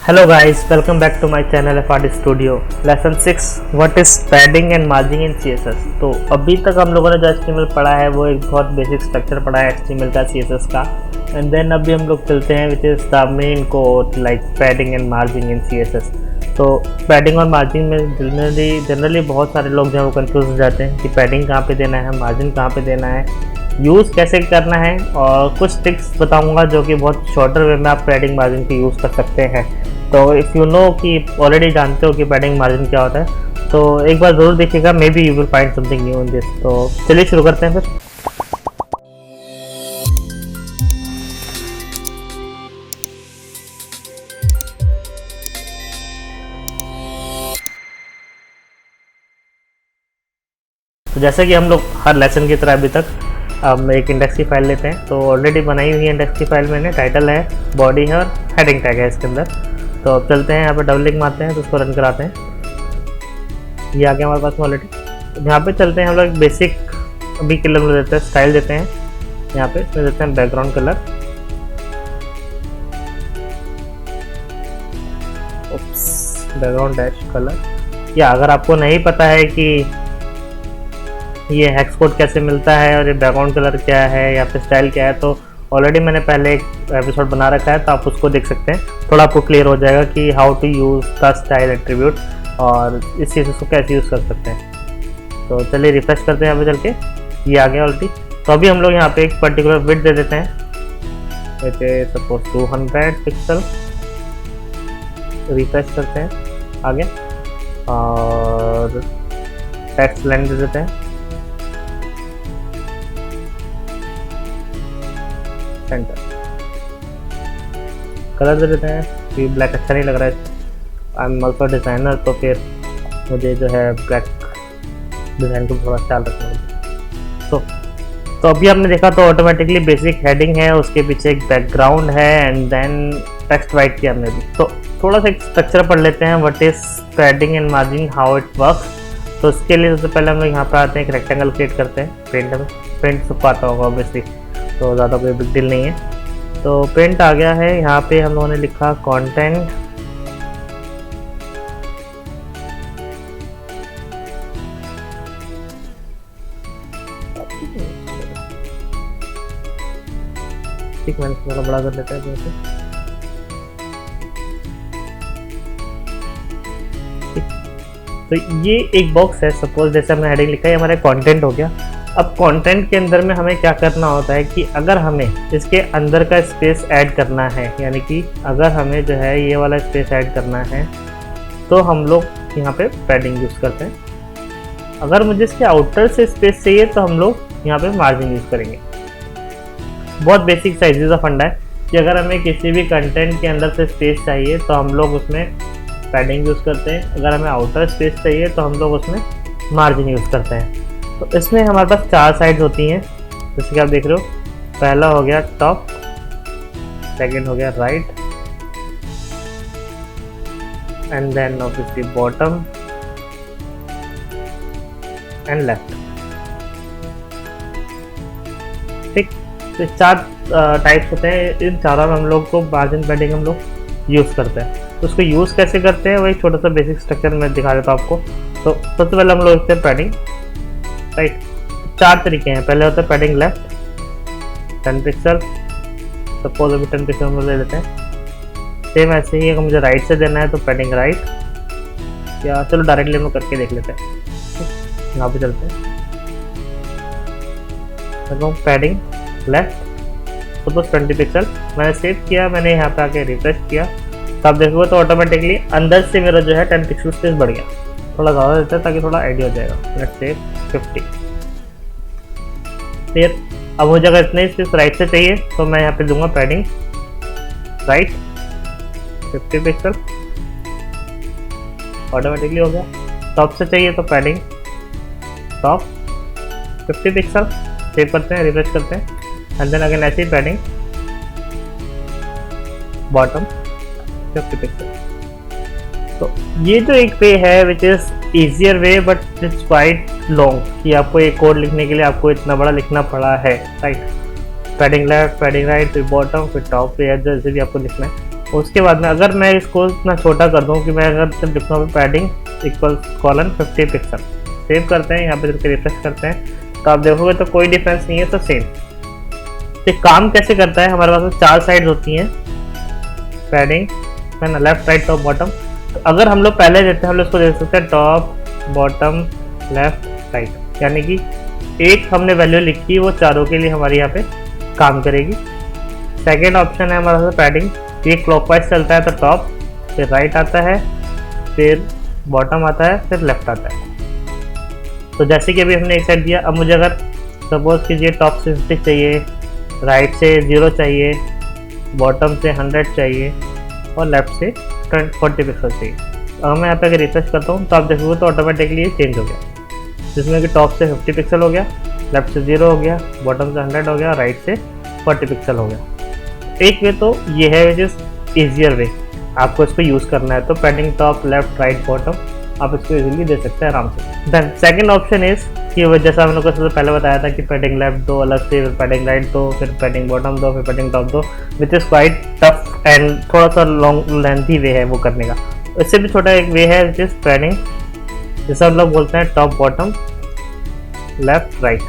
Hello guys, welcome back to my channel FRD Studio. Lesson 6 What is padding and margin in CSS। तो अभी तक हम लोगों ने जो HTML पढ़ा है वो एक बहुत बेसिक स्ट्रक्चर पढ़ा है HTML का, CSS का। एंड देन अभी हम लोग चलते हैं which is the main code like padding and margin in CSS। तो पैडिंग और मार्जिन में जनरली बहुत सारे लोग जो है वो कंफ्यूज हो जाते हैं कि पैडिंग कहाँ पे देना है, मार्जिन कहाँ पे देना है, यूज़ कैसे करना है, और कुछ ट्रिक्स बताऊंगा जो कि बहुत शॉर्टर वे में आप पैडिंग मार्जिन की यूज़ कर सकते हैं। तो इफ़ यू नो कि ऑलरेडी जानते हो कि पैडिंग मार्जिन क्या होता है तो एक बार ज़रूर देखिएगा, may be you will find something new in this. तो चलिए शुरू करते हैं फिर। तो जैसे कि हम लोग हर लेसन की तरह अभी तक हम एक इंडेक्स की फाइल लेते हैं। तो ऑलरेडी बनाई हुई है इंडेक्स की फाइल मैंने, टाइटल है, बॉडी है और हेडिंग टैग है इसके अंदर। तो अब चलते हैं यहाँ पे डबल क्लिक मारते हैं तो उसको रन कराते हैं। ये आ गया हमारे पास ऑलरेडी। तो यहाँ पे चलते हैं हम लोग बेसिक अभी कलर में देते हैं, स्टाइल देते हैं यहाँ पे, इसमें देते हैं background colour, background dash colour. या अगर आपको नहीं पता है कि ये हेक्स कोड कैसे मिलता है और ये बैकग्राउंड कलर क्या है या फिर स्टाइल क्या है, तो ऑलरेडी मैंने पहले एक एपिसोड बना रखा है, तो आप उसको देख सकते हैं। थोड़ा आपको क्लियर हो जाएगा कि how to use the style attribute और इस चीज़ को कैसे यूज़ कर सकते हैं। तो चलिए रिफ्रेश करते हैं यहाँ पे चल के, ये आ गया ऑलरेडी। तो अभी हम लोग यहाँ पे एक पर्टिकुलर विड्थ दे देते हैं, जैसे सपोज 200 पिक्सल। रिफ्रेश करते हैं, आ गया। और टेक्स्ट लेंथ दे देते हैं सेंटर, कलर दे देते हैं कि ब्लैक अच्छा नहीं लग रहा है, आई एम ऑल्सो डिज़ाइनर, तो फिर मुझे जो है ब्लैक डिज़ाइन को थोड़ा ख्याल रखना होगा। तो अभी आपने देखा तो ऑटोमेटिकली बेसिक हेडिंग है, उसके पीछे एक बैकग्राउंड है एंड देन टेक्स्ट राइट किया हमने भी। तो थोड़ा सा एक स्ट्रक्चर पढ़ लेते हैं, what is padding and margin, how it works. तो उसके लिए सबसे पहले हम लोग यहाँ पर आते हैं, एक रेक्टेंगल क्रिएट करते हैं प्रिंट में। प्रिंट सबको आता होगा ऑब्वियसली, तो ज़्यादा कोई बिग डील नहीं है। तो प्रिंट आ गया है, यहाँ पे हम लोगों ने लिखा कंटेंट, ठीक, मैंने थोड़ा बड़ा कर लेता है जैसे। तो ये एक बॉक्स है, सपोज जैसे हमने हेडिंग लिखा है, हमारा कंटेंट हो गया। अब कंटेंट के अंदर में हमें क्या करना होता है कि अगर हमें इसके अंदर का स्पेस ऐड करना है, यानी कि अगर हमें जो है ये वाला स्पेस ऐड करना है तो हम लोग यहाँ पे पैडिंग यूज़ करते हैं। अगर मुझे इसके आउटर से स्पेस चाहिए तो हम लोग यहाँ पे मार्जिन यूज़ करेंगे। बहुत बेसिक साइजेस का फंडा है कि अगर हमें किसी भी कंटेंट के अंदर से स्पेस चाहिए तो हम लोग उसमें पैडिंग यूज़ करते हैं, अगर हमें आउटर स्पेस चाहिए तो हम लोग उसमें मार्जिन यूज़ करते हैं। तो इसमें हमारे पास 4 साइड्स होती हैं, जैसे कि आप देख रहे हो। पहला हो गया टॉप, सेकंड हो गया right, and then obviously bottom and left. ठीक, तो 4 टाइप्स होते हैं, इन चारों में हम लोग को मार्जिन पैडिंग हम लोग यूज़ करते हैं। तो उसको यूज़ कैसे करते हैं वो एक छोटा सा बेसिक स्ट्रक्चर मैं दिखा देता हूँ आपको। तो सबसे पहले हम लोग लिखते हैं पैडिंग, राइट। 4 तरीके हैं। पहले होता है पैडिंग लेफ्ट 10 पिक्सल, सपोज अभी 10 पिक्सल हम ले लेते हैं। सेम ऐसे ही अगर मुझे राइट से देना है तो पैडिंग राइट, या चलो डायरेक्टली हम करके देख लेते हैं। यहाँ पे चलते हैं, पैडिंग लेफ्ट सपोज 20 पिक्सल, मैंने सेव किया, मैंने यहाँ पे आके रिफ्रेश किया, तो आप देखोगे तो ऑटोमेटिकली अंदर से मेरा जो है 10 पिक्सल स्पेस बढ़ गया। थोड़ा ज़्यादा देता है ताकि थोड़ा आइडिया हो जाएगा। Let's say 50। फिर अब मुझे अगर इतने स्पेस राइट से चाहिए तो मैं यहाँ पे दूंगा पैडिंग राइट 50 पिक्सल, ऑटोमेटिकली हो गया। टॉप से चाहिए तो पैडिंग टॉप 50 पिक्सल, सेव करते हैं, रिफ्रेश करते हैं, एंड देन अगेन ऐसे ही पैडिंग बॉटम 50 पिक्सल। तो ये जो एक वे है which is easier way but it's quite long, कि आपको एक कोड लिखने के लिए आपको इतना बड़ा लिखना पड़ा है, right. Padding left, padding right, फिर बॉटम, फिर टॉप, फिर जैसे भी आपको लिखना है उसके बाद में अगर मैं इसको इतना छोटा कर दूँ कि मैं अगर सिर्फ लिखूँ padding equals colon 50 pixel, save करते हैं, यहाँ पे रिफ्रेश करते हैं तो आप देखोगे तो कोई डिफरेंस नहीं है, तो सेम। तो काम कैसे करता है, हमारे पास 4 साइड्स होती हैं पैडिंग है ना, लेफ्ट राइट टॉप बॉटम। तो अगर हम लोग पहले देते हैं, हम लोग इसको दे सकते हैं टॉप बॉटम लेफ्ट राइट, यानी कि एक हमने वैल्यू लिखी वो चारों के लिए हमारी यहाँ पे काम करेगी। सेकेंड ऑप्शन है हमारे पास पैडिंग, ये क्लॉकवाइज चलता है तो टॉप, फिर राइट आता है, फिर बॉटम आता है, फिर लेफ्ट आता है। तो जैसे कि अभी हमने एक साइड दिया, अब मुझे अगर सपोज कीजिए टॉप से 50 चाहिए, राइट से 0 चाहिए, बॉटम से 100 चाहिए और लेफ्ट से 40 पिक्सल चाहिए। अगर मैं यहाँ पे अगर रिफ्रेश करता हूँ तो आप देखोगे तो ऑटोमेटिकली ये चेंज हो गया, जिसमें कि टॉप से 50 पिक्सल हो गया, लेफ्ट से 0 हो गया, बॉटम से 100 हो गया, राइट से 40 पिक्सल हो गया। एक वे तो ये है विच इज़ ईजियर वे, आपको इसको यूज़ करना है तो padding top left right bottom आप इसको इजीली दे सकते हैं आराम से। देन सेकंड ऑप्शन इज़ कि वो जैसा हम लोग को सबसे पहले बताया था कि पैडिंग लेफ्ट दो अलग से, फिर पैडिंग राइट दो, फिर पैडिंग बॉटम दो, फिर पैडिंग टॉप दो, which is quite tough and थोड़ा सा लॉन्ग लेंथी वे है वो करने का। इससे भी छोटा एक वे है विच इज़ पैडिंग, जैसा हम लोग बोलते हैं टॉप बॉटम लेफ्ट राइट।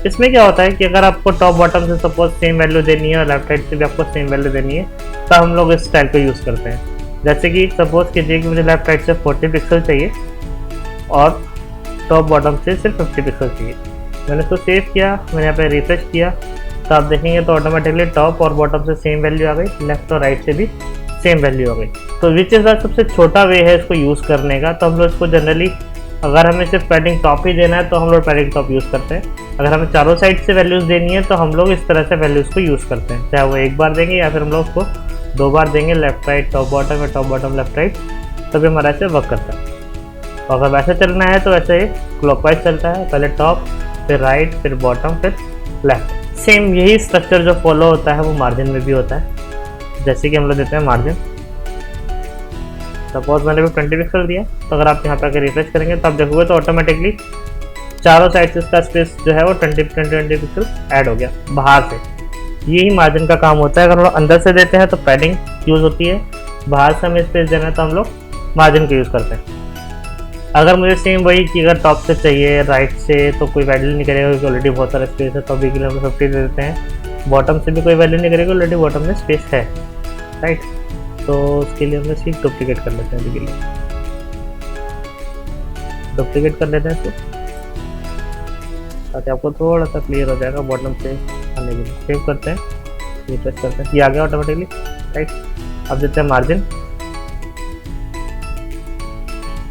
इसमें क्या होता है कि अगर आपको टॉप बॉटम से सपोज सेम वैल्यू देनी है और लेफ्ट राइट से भी आपको सेम वैल्यू देनी है, तो हम लोग इस स्टाइल को यूज़ करते हैं। जैसे कि सपोज कीजिए कि मुझे लेफ्ट राइट से 40 पिक्सल चाहिए और टॉप बॉटम से सिर्फ 50 पिक्सल चाहिए। मैंने इसको सेव किया, मैंने यहाँ पे रिफ्रेश किया तो आप देखेंगे तो ऑटोमेटिकली टॉप और बॉटम से सेम वैल्यू आ गई, लेफ्ट और राइट से भी सेम वैल्यू आ गई। तो विच इज़ सबसे छोटा वे है इसको यूज़ करने का। तो हम लोग इसको जनरली अगर हमें सिर्फ पैडिंग टॉप ही देना है तो हम लोग पैडिंग टॉप यूज़ करते हैं। अगर हमें चारों साइड से वैल्यूज़ देनी है तो हम लोग इस तरह से वैल्यूज़ को यूज़ करते हैं, चाहे वो एक बार देंगे या फिर हम लोग उसको 2 बार देंगे, लेफ्ट राइट टॉप बॉटम या टॉप बॉटम लेफ्ट राइट, तभी हमारा ऐसे वर्क करता है। और अगर वैसे चलना है तो वैसे क्लॉकवाइज चलता है, पहले टॉप फिर राइट फिर बॉटम फिर लेफ्ट। सेम यही स्ट्रक्चर जो फॉलो होता है वो मार्जिन में भी होता है। जैसे कि हम लोग देते हैं मार्जिन, सपोज मैंने भी 20 पिक्सल दिया, तो अगर आप यहाँ पे आकर रिफ्रेश करेंगे तो आप देखोगे तो ऑटोमेटिकली चारों साइड से इसका स्पेस जो है वो 20 पिक्सल ऐड हो गया बाहर से। यही मार्जिन का काम होता है। अगर हम लोग अंदर से देते हैं तो पैडिंग यूज़ होती है, बाहर से हमें स्पेस देना है तो हम लोग मार्जिन को यूज़ करते हैं। अगर मुझे सेम वही कि अगर टॉप से चाहिए राइट से तो कोई वैल्यू नहीं करेगा क्योंकि ऑलरेडी बहुत सारा स्पेस है, तो अभी के लिए हम 50 दे देते हैं। बॉटम से भी कोई वैल्यू नहीं करेगा, ऑलरेडी बॉटम में स्पेस है, राइट। तो उसके लिए हम लोग सीख डुप्लीकेट कर लेते हैं, अभी के लिए डुप्लीकेट कर लेते हैं इसको ताकि आपको थोड़ा सा क्लियर हो जाएगा बॉटम से आने के लिए। सेव करते हैं, रिफ्रेश करते हैं, ये आ गया ऑटोमेटिकली, राइट। अब देते हैं मार्जिन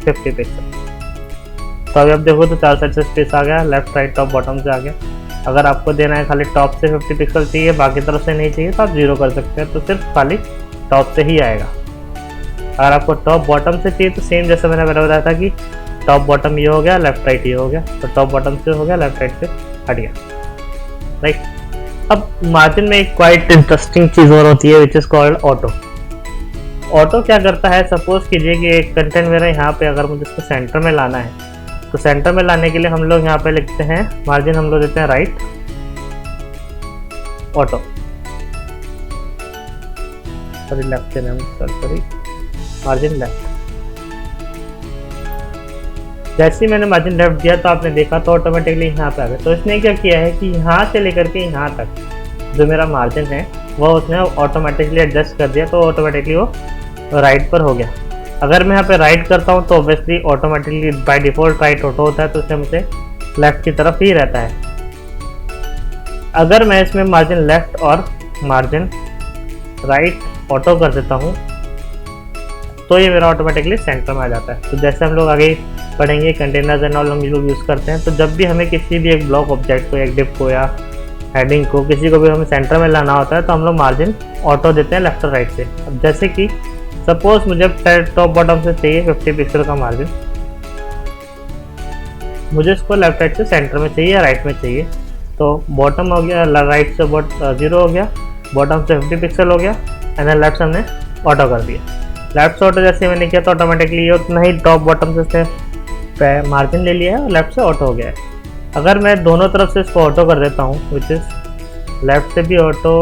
50 पिक्सल। तो अभी आप देखो तो 4 साइड से स्पेस आ गया, लेफ्ट राइट टॉप बॉटम से आ गया। अगर आपको देना है खाली टॉप से 50 पिक्सल चाहिए, बाकी तरफ से नहीं चाहिए, तो आप 0 कर सकते हैं, तो सिर्फ खाली टॉप से ही आएगा। अगर आपको टॉप बॉटम से चाहिए तो सेम जैसे मैंने बताया था कि टॉप बॉटम ये हो गया, लेफ्ट राइट ये हो गया, तो टॉप बॉटम से हो गया, लेफ्ट राइट से हट गया, राइट। अब मार्जिन में एक क्वाइट इंटरेस्टिंग चीज़ और होती है which is called auto. Auto क्या करता है, सपोज कीजिए कि एक कंटेंट मेरा यहाँ पे अगर मुझे इसको सेंटर में लाना है, तो सेंटर में लाने के लिए हम लोग यहाँ पे लिखते हैं मार्जिन, हम लोग देते हैं राइट ऑटो, सॉरी लेफ्ट से सॉरी मार्जिन लेफ्ट। जैसे ही मैंने मार्जिन लेफ्ट दिया तो आपने देखा तो ऑटोमेटिकली यहाँ पे आ गया। तो इसने क्या किया है कि यहाँ से लेकर के यहाँ तक जो मेरा मार्जिन है वो उसने ऑटोमेटिकली एडजस्ट कर दिया, तो ऑटोमेटिकली वो राइट पर हो गया। अगर मैं यहाँ पे राइट करता हूँ तो obviously automatically by default right auto होता है, तो इसमें मुझे लेफ्ट की तरफ ही रहता है। अगर मैं इसमें मार्जिन लेफ्ट और मार्जिन राइट ऑटो कर देता हूँ तो ये मेरा ऑटोमेटिकली सेंटर में आ जाता है। तो जैसे हम लोग आगे पढ़ेंगे कंटेनर्स एंड ऑल हम लोग यूज़ करते हैं, तो जब भी हमें किसी भी एक ब्लॉक ऑब्जेक्ट को, एक डिप को या हेडिंग को, किसी को भी हमें सेंटर में लाना होता है तो हम लोग मार्जिन ऑटो देते हैं लेफ्ट और राइट से। अब जैसे कि सपोज मुझे टॉप बॉटम से चाहिए 50 पिक्सल का मार्जिन, मुझे इसको लेफ्ट राइट से सेंटर में चाहिए या राइट में चाहिए, तो बॉटम हो गया, राइट से 0 हो गया, बॉटम से 50 पिक्सल हो गया, एंड देन लेफ्ट से हमने ऑटो कर दिया। लेफ्ट से ऑटो जैसे मैंने किया तो ऑटोमेटिकली ये उतना ही टॉप बॉटम से मार्जिन ले लिया है और लेफ्ट से ऑटो हो गया है। अगर मैं दोनों तरफ से इसको ऑटो कर देता हूँ विच इज़ लेफ्ट से भी ऑटो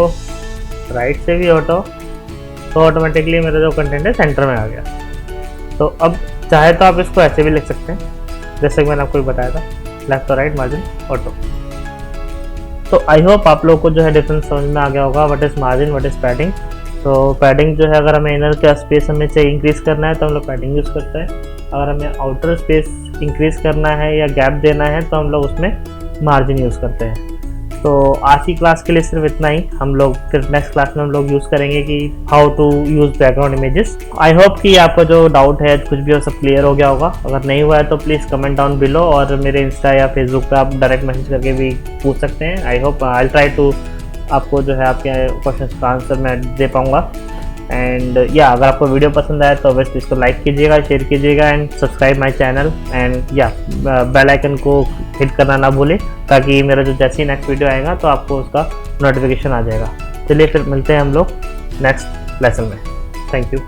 राइट से भी ऑटो, तो ऑटोमेटिकली मेरा जो कंटेंट है सेंटर में आ गया। तो अब चाहे तो आप इसको ऐसे भी लिख सकते हैं जैसे कि मैंने आपको बताया था, लेफ्ट और राइट मार्जिन ऑटो। तो आई होप आप लोगों को जो है डिफरेंस समझ में आ गया होगा, what is margin, what is padding. तो पैडिंग जो है अगर हमें इनर का स्पेस हमें चाहिए इंक्रीज़ करना है तो हम लोग पैडिंग यूज़ करते हैं, अगर हमें आउटर स्पेस इंक्रीज़ करना है या गैप देना है तो हम लोग उसमें मार्जिन यूज़ करते हैं। तो आज की क्लास के लिए सिर्फ इतना ही, हम लोग फिर नेक्स्ट क्लास में हम लोग यूज़ करेंगे कि how to use background images. I hope कि आपका जो डाउट है कुछ भी हो सब क्लियर हो गया होगा। अगर नहीं हुआ है तो प्लीज़ कमेंट डाउन बिलो, और मेरे इंस्टा या फेसबुक पे आप डायरेक्ट मैसेज करके भी पूछ सकते हैं। I hope I try to आपको जो है आपके क्वेश्चन का आंसर मैं दे पाऊँगा। एंड या अगर आपको वीडियो पसंद आए तो ऑब्वियसली इसको लाइक कीजिएगा, शेयर कीजिएगा and subscribe my channel, and या बेल आइकन को हिट करना ना भूलें ताकि मेरा जो जैसे ही नेक्स्ट वीडियो आएगा तो आपको उसका नोटिफिकेशन आ जाएगा। चलिए फिर मिलते हैं हम लोग नेक्स्ट लेसन में। Thank you.